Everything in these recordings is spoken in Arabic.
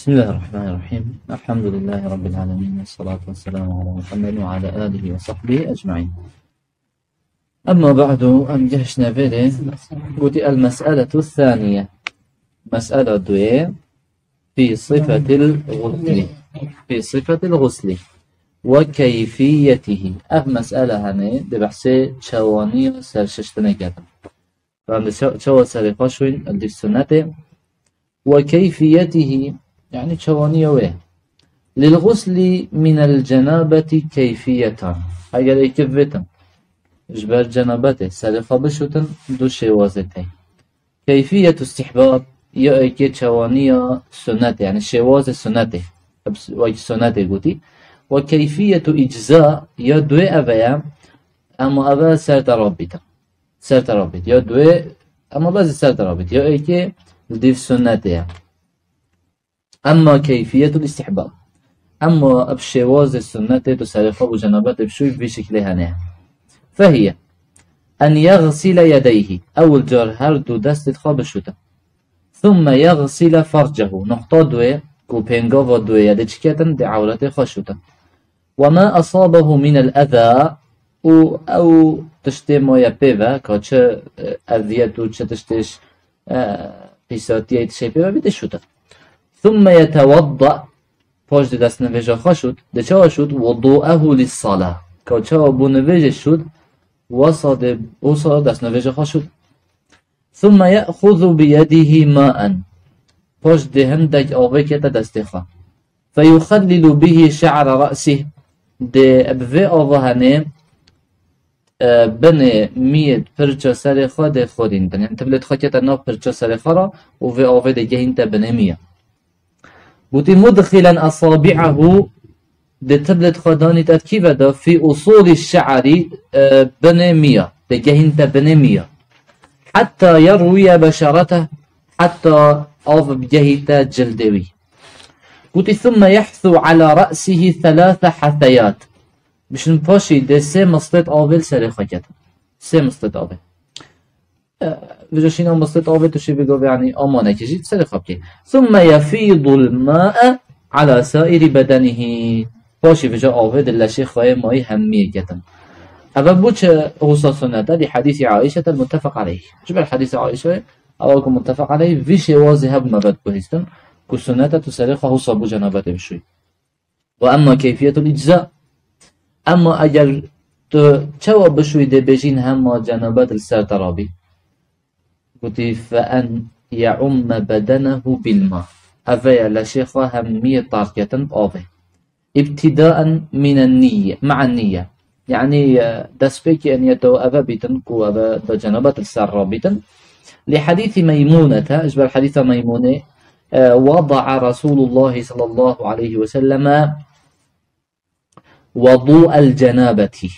بسم الله الرحمن الرحيم. الحمد لله رب العالمين، والصلاة والسلام على محمد وعلى آله وصحبه أجمعين. أما بعد، أنجحنا فيه قلت المسألة الثانية، مسألة دوية في صفة الغسل، في صفة الغسل وكيفيته. مسألة هني دي بحثي شواني سرششتنا كذا، فعند شو سرقاشوين اللي في السنة وكيفيته، يعني شواني وين للغسل من الجنابة كيفية. اگر ايكفتن اجبار جنابته سرقا بشوتن دو شوازتين. كيفية استحباب يا ايكي شواني سنة، يعني شواز سنة ويك سنة قوتي. وكيفية اجزاء يا دوي ابيا، اما ابا سرت رابطة، سرت رابط يا دوي، اما باز سرت رابط يا ايكي ديف سنة. أما كيفية الاستحباب، أما بشواز السنة تسرقه بجنابات بشوي بشكلها نه، فهي أن يغسل يديه، أول جار هردو دست خابشوتا، ثم يغسل فرجه، نقطة دوية كو بينغوفا دوية ديشكيتن دي عورته خشوتا، وما أصابه من الأذى أو تشتي مويا بيبا كاتش أذيتو تشتش بيساتيه تشي بيبا بدشوتا. ثم يتوضأ، باش دي دست نویجه خشود ده چه شد؟ وضوءه للصلاة، که چه بو نویجه شد وصاد دست نویجه خشود. ثم يأخذ بيده ماء، باش ده هندك آوه كتا دستخا، فيخلل به شعر رأسه، ده ابوه آوه هنه بنه ميد پرچا سرخا ده خودين، يعني تبلت خا كتا ناف پرچا سرخا را و في آوه ده گهين تا بنه ميه. بوتي مدخلا أصابعه، دي تبلت خداني تركيبه دا في أصول الشعر بنمية، دي جهنت بنمية حتى يروي بشرته، حتى أوف بجهت جلدوي. بوتي ثم يحثو على رأسه 3 حثيات، باش نباشي دي سي مصلت أوفل سريخة كده، سي مصلت أوفل بجاشينا مصلت آوه توشي بيقول يعني أمانة كجيت سرقة بكي. ثم يفيض الماء على سائر بدنه، باشي بجا آوه دلشي خواهي ماي همية كتن. أبا بوش غصة سنة لحديث عائشة المتفق عليه. جبال حديث عائشة أولكم متفق عليه في شوازي هب مباد بهستن كو سنة تسرقه غصة بو جنابات بشوي. وأما كيفية الإجزاء، أما أجر تشوى بشوي دي بيجين هم جنابات السر ترابي، قلت فأن يعم بدنه بالماء، أفيا لشيخة همية طاركة بآفه، ابتداء من النية، مع النية، يعني دسبك أن يتو أفا بيتن كو أفا جنبات السر بيتن، لحديث ميمونة، أجبر حديث ميمونة وضع رسول الله صلى الله عليه وسلم وضوء الجنابة،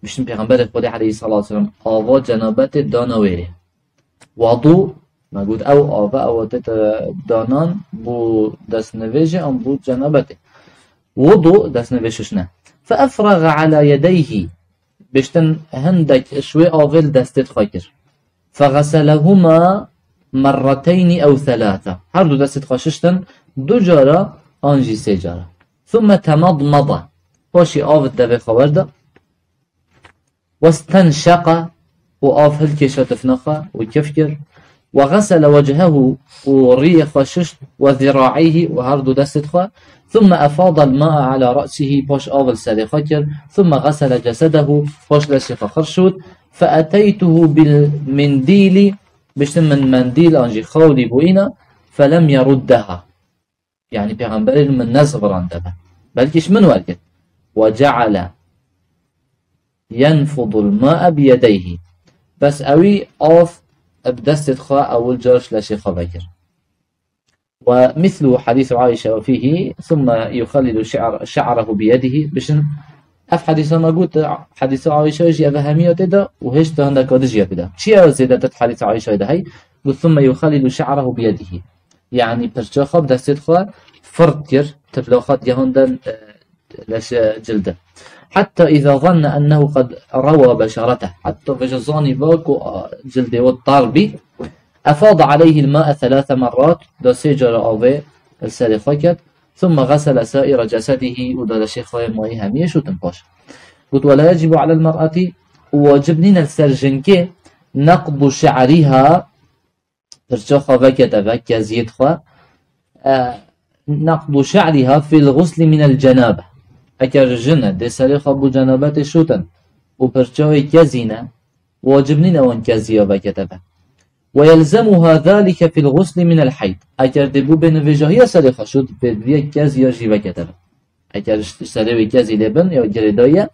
بشن پیغمبر خدا عليه الصلاة والسلام آوا جنابت دانویره. وضوء ما قلت أو آوا أو تت دانان بو دست نویجه أم بو جنابته، وضوء دست نویشش نه. فأفرغ على يديه، بشتن هندك شوي آول دستت خاكر، فغسلهما مرتين أو 3، هر دو دستت خاششتن 2 جارة آنجي 3 جارة. ثم تمضمض، باشي آول دبي خورده، واستنشق وآف هالكيشات فنخا وكفكر، وغسل وجهه وريخ ششت وذراعيه وهردو دستخا، ثم أفاض الماء على رأسه باش آفل سالخكر، ثم غسل جسده باش لشخ خرشود. فأتيته بالمنديل، بشتم من منديل أنجي خولي بوئنا، فلم يردها، يعني بيغنبال من نزغر عندها بلكش من وقت، وجعل ينفض الماء بيديه، بس أوي أوف بدست خاء أول جرش لشيخ بكر. ومثل حديث عائشة وفيه ثم يخلل شعره بيده، بشن أف حديث ما قلت حديث عائشة يجي أفهمية تدا وهيش تهندك ودجية تدا شيء زيادة حديث عائشة ده هي، ثم يخلل شعره بيده، يعني برشاخة بدست خاء فرتير تفلوخات يهندن لش جلده، حتى إذا ظن أنه قد روى بشرته، حتى فجزاني باكو جلده والطاربي، أفاض عليه الماء 3 مرات دا سجر أوي السرخة ثم غسل سائر جسده ودا الشيخ ماي همية شو تنقاش قلت ولا يجب على المرأة واجبنين السرجنك نقض شعرها ترجخ وكت زيد نقض شعرها في الغسل من الجنابة اگر جنة دي سرخة بو جنابات شوتن وبرجاوي كزينة واجبنين وان كزيا وكتبه ويلزمها ذلك في الغسل من الحيض اگر دي بو بنوجاهية سرخة شوت بدوية كزيا جي وكتبه اگر سرخة كزي لبن يا جرداية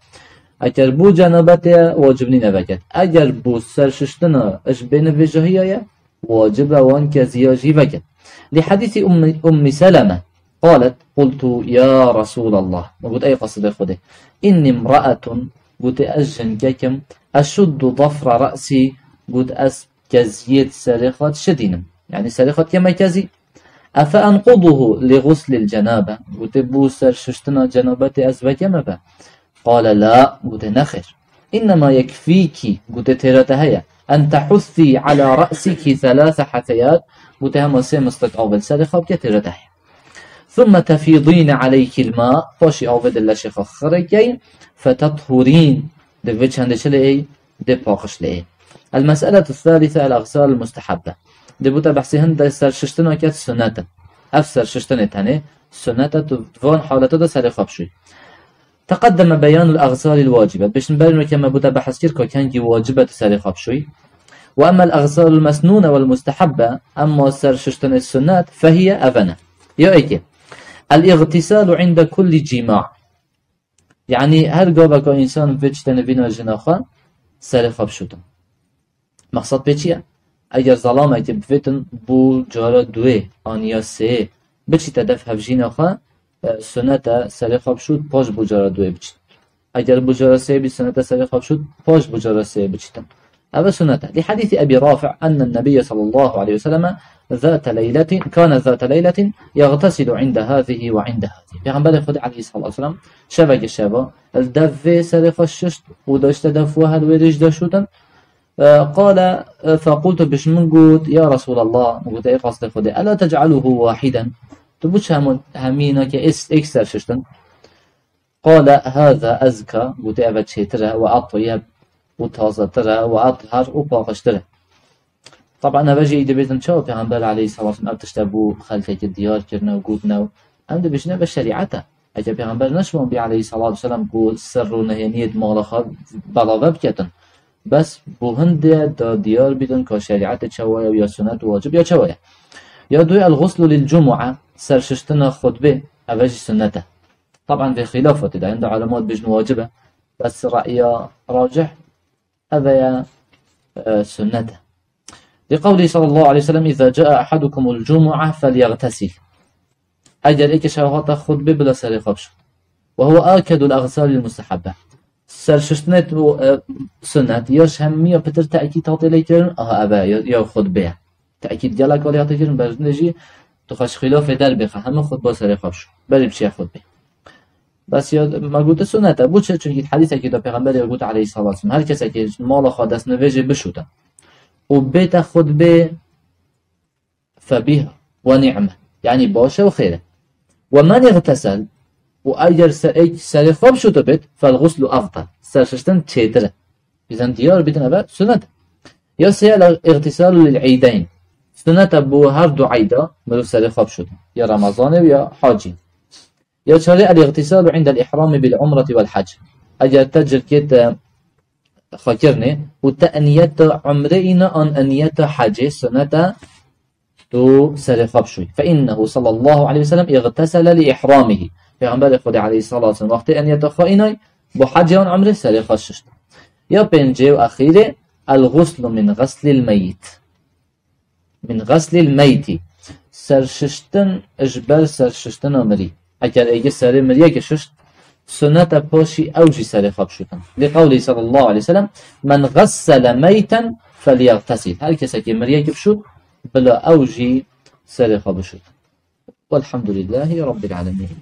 اگر بو جنابات واجبنين وكت اگر بو سرششتنا اش بنوجاهية واجب وان كزيا جي وكت لحديث أم سلمة قالت قلت يا رسول الله قلت أي قصد خده إني امرأة قلت أجن ككم أشد ضفر رأسي قلت كزيت سرخات شدينا يعني سرخات كما كزي أفأنقضه لغسل الجنابة قلت بوسر ششتنا جنابتي أزبكما با قال لا قلت نخر إنما يكفيك قلت تيرتهيا أن تحثي على رأسك 3 حثيات قلت هم سيمستك أول سرخة بكتيرتهيا ثم تفيضين عليك الماء فاشي أوفد الله شيخ خرجين فتطهرين دفيتش هندش لإيه دي باقش لإيه. المسألة الثالثة الأغسال المستحبة دي بوتا بحثي هند سرششتنا كات سنة أفسر ششتنة تاني سنة تفون حالته دا سرخة بشوي. تقدم بيان الأغسال الواجبة باش نبرر كما بوتا بحث كيركا كانجي واجبة سرخة بشوي. وأما الأغسال المسنونة والمستحبة أما سرششتنة السنة فهي أفنى يا إيكي الاغتسال عند كل جماع يعني هر قابك إنسان فيتش تنبينا جناخا سرخة بشوتم مقصد بيشيا اگر ظلامة بفتن بو جارة 2 آنيا 3 بچی تدف هفجيناخا سنة سرخة بشوت باش بو جارة 2 بچی اگر بو جارة 3 بي سنة سرخة بشوت باش بو جارة 3 بچتن هذا سنة لحديث أبي رافع أن النبي صلى الله عليه وسلم كان ذات ليلة يغتسل عند هذه وعند هذه بيغنبال خد عليه الصلاة والسلام شبك الشابة الدفة سرخة الششت وداشت دفوها الوريج داشوتا قال فقلت بش من قلت يا رسول الله قلت اي قصد خده ألا تجعله واحدا تبوش همينك اكسر ششتا قال هذا أزكى قلت أبد شيتره وأطيب وتازتره وأطهر وباقشتره طبعا بجي دبيتن شو پیغمبر عليه الصلاة والسلام تشتبو خلقك الديار كرنا وقودنا ام دبشنا بشريعته اجا پیغمبر نشون بي عليه الصلاة والسلام بو سر و نهينيت مالخا بلاغه بكتن بس بو هند دا ديار بيدن كشريعته شوايا ويا سنة واجب يا شوايا يا دوي الغسل للجمعة سرششتنا خطبه اوجي سنته طبعا في خلافات ده عند علماء بجن واجبه بس رأي راجح هذا سنته لقوله صلى الله عليه وسلم إذا جاء أحدكم الجمعة فليغتسل أجل إيك شاوهات خطبه بلا سرخة بشو وهو آكد الأغسال المستحبة سرششتنت سنة ياش همية بتر تأكيد تعطي ليكرن أبا يا خطبه تأكيد جالك ولا يعطيكرن برنجي تخش خلاف دربخه همه خطبه سرخة بشو بلی بشي خطبه بس يا ما قلت سنة بوش چونكي الحديث كده پیغمبر يقول عليه الصلاة والسلام هر کسی که مال خادس نویجه بشوده وبيت خطبه فبها ونعمة يعني باشا وخيره ومن يغتسل وأجر سرخة بشوده بيت فالغسل أفضل سرششتن تشيتره إذن ديار بيتن أبا سنة يا سيال اغتسال للعيدين سنة بو هر 2 عيدا ملو سرخة بشوده يا رمضان ويا حاجي يا شارع الاغتسال عند الإحرام بالعمرة والحج أجر تجر كيت خاكرني وتأنية عمرئنا أن أنية حج سنة تو سرخة بشوي فإنه صلى الله عليه وسلم اغتسل لإحرامه پیغمبر خدا عليه الصلاة والسلام وقت أنية خائناي بحج عمره سرخة ششت يا بنجي وأخيره الغسل من غسل الميت من غسل الميت سرششتن اجبر سرششتن عمري اگر اگه سر مریه که ششت سنت پاشی اوجی سرخة بشوتن لقوله صلى الله عليه وسلم من غسل ميتا فليغتسل هر کسی که مریه که بشوت بلا اوجی سرخة بشوتن والحمد لله رب العالمين.